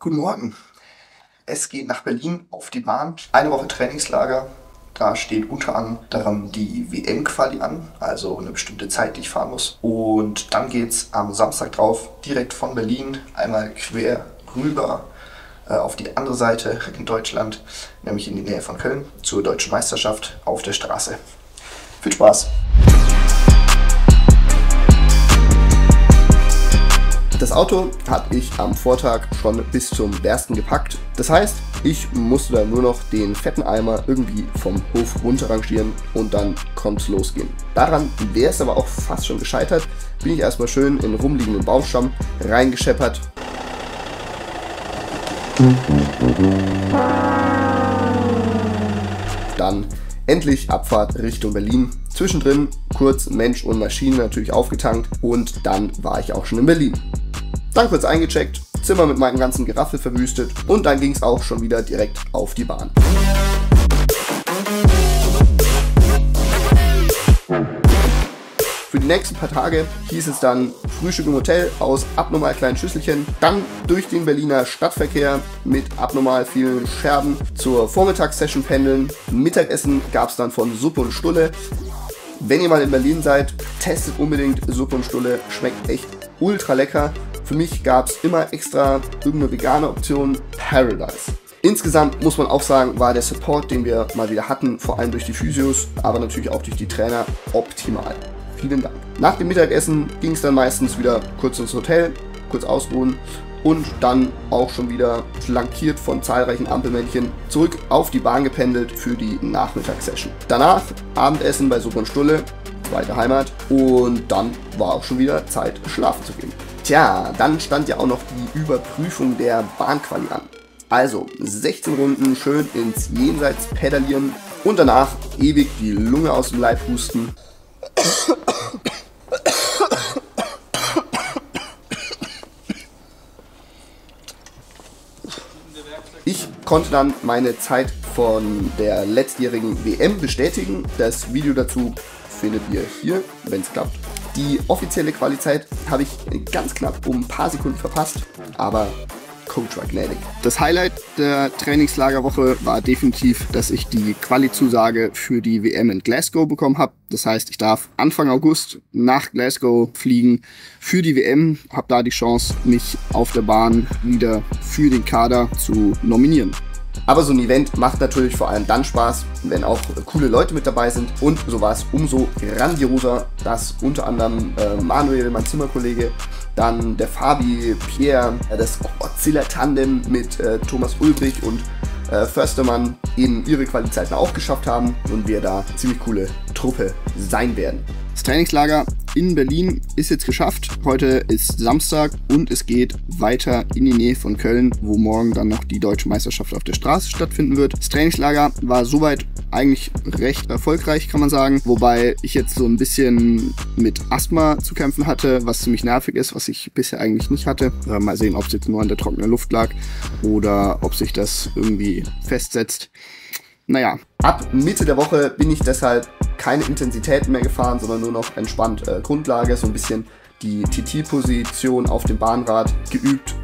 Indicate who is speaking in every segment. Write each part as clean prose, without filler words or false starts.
Speaker 1: Guten Morgen. Es geht nach Berlin auf die Bahn. Eine Woche Trainingslager. Da steht unter anderem die WM-Quali an, also eine bestimmte Zeit, die ich fahren muss. Und dann geht es am Samstag drauf direkt von Berlin einmal quer rüber auf die andere Seite in Deutschland, nämlich in die Nähe von Köln, zur Deutschen Meisterschaft auf der Straße. Viel Spaß! Das Auto habe ich am Vortag schon bis zum Bersten gepackt. Das heißt, ich musste dann nur noch den fetten Eimer irgendwie vom Hof runterrangieren und dann konnte es losgehen. Daran wäre es aber auch fast schon gescheitert. Bin ich erstmal schön in rumliegenden Baumstamm reingescheppert. Dann endlich Abfahrt Richtung Berlin. Zwischendrin kurz Mensch und Maschine natürlich aufgetankt und dann war ich auch schon in Berlin. Dann kurz eingecheckt, Zimmer mit meinem ganzen Geraffel verwüstet und dann ging es auch schon wieder direkt auf die Bahn. Für die nächsten paar Tage hieß es dann Frühstück im Hotel aus abnormal kleinen Schüsselchen, dann durch den Berliner Stadtverkehr mit abnormal vielen Scherben zur Vormittagssession pendeln. Mittagessen gab es dann von Suppe und Stulle. Wenn ihr mal in Berlin seid, testet unbedingt Suppe und Stulle, schmeckt echt ultra lecker. Für mich gab es immer extra irgendeine vegane Option, Paradise. Insgesamt muss man auch sagen, war der Support, den wir mal wieder hatten, vor allem durch die Physios, aber natürlich auch durch die Trainer, optimal. Vielen Dank. Nach dem Mittagessen ging es dann meistens wieder kurz ins Hotel, kurz ausruhen und dann auch schon wieder flankiert von zahlreichen Ampelmännchen zurück auf die Bahn gependelt für die Nachmittagssession. Danach Abendessen bei Suppe und Stulle, zweite Heimat, und dann war auch schon wieder Zeit, schlafen zu gehen. Tja, dann stand ja auch noch die Überprüfung der Bahnquali an. Also 16 Runden schön ins Jenseits pedalieren und danach ewig die Lunge aus dem Leib husten. Ich konnte dann meine Zeit von der letztjährigen WM bestätigen. Das Video dazu findet ihr hier, wenn es klappt. Die offizielle Quali-Zeit habe ich ganz knapp um ein paar Sekunden verpasst, aber Coach war gnädig. Das Highlight der Trainingslagerwoche war definitiv, dass ich die Quali-Zusage für die WM in Glasgow bekommen habe. Das heißt, ich darf Anfang August nach Glasgow fliegen für die WM, habe da die Chance, mich auf der Bahn wieder für den Kader zu nominieren. Aber so ein Event macht natürlich vor allem dann Spaß, wenn auch coole Leute mit dabei sind. Und so war es umso grandioser, dass unter anderem Manuel, mein Zimmerkollege, dann der Fabi, Pierre, das Godzilla-Tandem mit Thomas Ulbrich und Förstermann in ihre Qualizeiten auch geschafft haben und wir da eine ziemlich coole Truppe sein werden. Das Trainingslager in Berlin ist jetzt geschafft. Heute ist Samstag und es geht weiter in die Nähe von Köln, wo morgen dann noch die Deutsche Meisterschaft auf der Straße stattfinden wird. Das Trainingslager war soweit eigentlich recht erfolgreich, kann man sagen. Wobei ich jetzt so ein bisschen mit Asthma zu kämpfen hatte, was ziemlich nervig ist, was ich bisher eigentlich nicht hatte. Mal sehen, ob es jetzt nur an der trockenen Luft lag oder ob sich das irgendwie festsetzt. Naja, ab Mitte der Woche bin ich deshalb keine Intensitäten mehr gefahren, sondern nur noch entspannt Grundlage, so ein bisschen die TT-Position auf dem Bahnrad geübt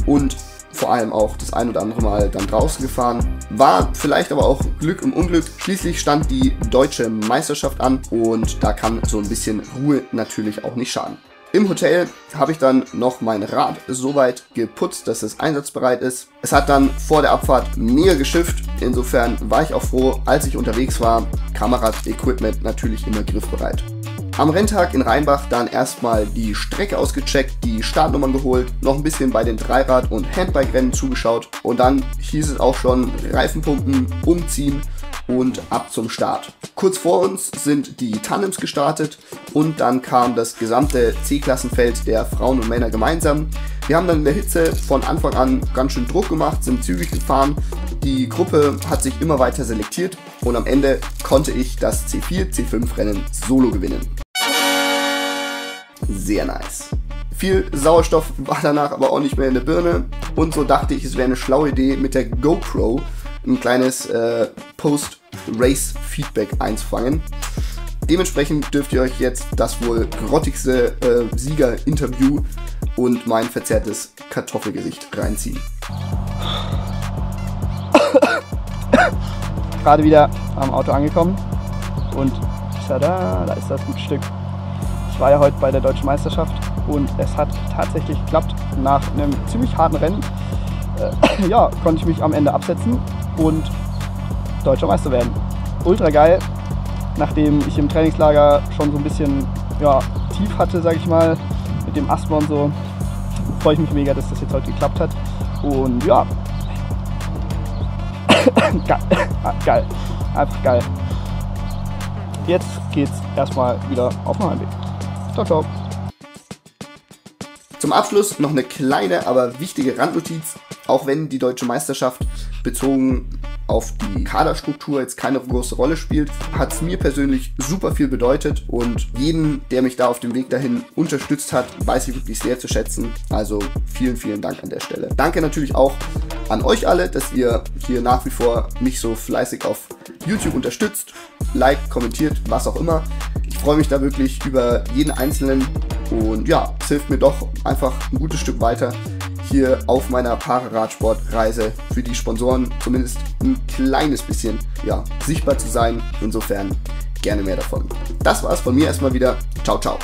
Speaker 1: und vor allem auch das ein oder andere Mal dann draußen gefahren. War vielleicht aber auch Glück im Unglück. Schließlich stand die Deutsche Meisterschaft an und da kann so ein bisschen Ruhe natürlich auch nicht schaden. Im Hotel habe ich dann noch mein Rad so weit geputzt, dass es einsatzbereit ist. Es hat dann vor der Abfahrt mega geschifft. Insofern war ich auch froh, als ich unterwegs war. Kamera-Equipment natürlich immer griffbereit. Am Renntag in Rheinbach dann erstmal die Strecke ausgecheckt, die Startnummern geholt, noch ein bisschen bei den Dreirad- und Handbike-Rennen zugeschaut und dann hieß es auch schon Reifenpumpen, umziehen und ab zum Start. Kurz vor uns sind die Tandems gestartet und dann kam das gesamte C-Klassenfeld der Frauen und Männer gemeinsam. Wir haben dann in der Hitze von Anfang an ganz schön Druck gemacht, sind zügig gefahren. Die Gruppe hat sich immer weiter selektiert und am Ende konnte ich das C4, C5 Rennen solo gewinnen. Sehr nice. Viel Sauerstoff war danach aber auch nicht mehr in der Birne und so dachte ich, es wäre eine schlaue Idee, mit der GoPro ein kleines Post-Race-Feedback einzufangen. Dementsprechend dürft ihr euch jetzt das wohl grottigste Sieger-Interview und mein verzerrtes Kartoffelgesicht reinziehen.
Speaker 2: Gerade wieder am Auto angekommen und tada, da ist das gute Stück. Ich war ja heute bei der Deutschen Meisterschaft und es hat tatsächlich geklappt. Nach einem ziemlich harten Rennen ja, konnte ich mich am Ende absetzen und Deutscher Meister werden. Ultra geil, nachdem ich im Trainingslager schon so ein bisschen tief hatte, sag ich mal, mit dem Asthma und so, freue ich mich mega, dass das jetzt heute geklappt hat. Und ja, geil, einfach geil. Jetzt geht's erstmal wieder auf den Heimweg. Ciao, ciao.
Speaker 1: Zum Abschluss noch eine kleine, aber wichtige Randnotiz. Auch wenn die Deutsche Meisterschaft bezogen auf die Kaderstruktur jetzt keine große Rolle spielt, hat es mir persönlich super viel bedeutet und jeden, der mich da auf dem Weg dahin unterstützt hat, weiß ich wirklich sehr zu schätzen. Also vielen, vielen Dank an der Stelle. Danke natürlich auch an euch alle, dass ihr hier nach wie vor mich so fleißig auf YouTube unterstützt, liked, kommentiert, was auch immer. Ich freue mich da wirklich über jeden Einzelnen und ja, es hilft mir doch einfach ein gutes Stück weiter hier auf meiner Pararadsportreise für die Sponsoren zumindest ein kleines bisschen sichtbar zu sein. Insofern gerne mehr davon. Das war's von mir erstmal wieder. Ciao, ciao.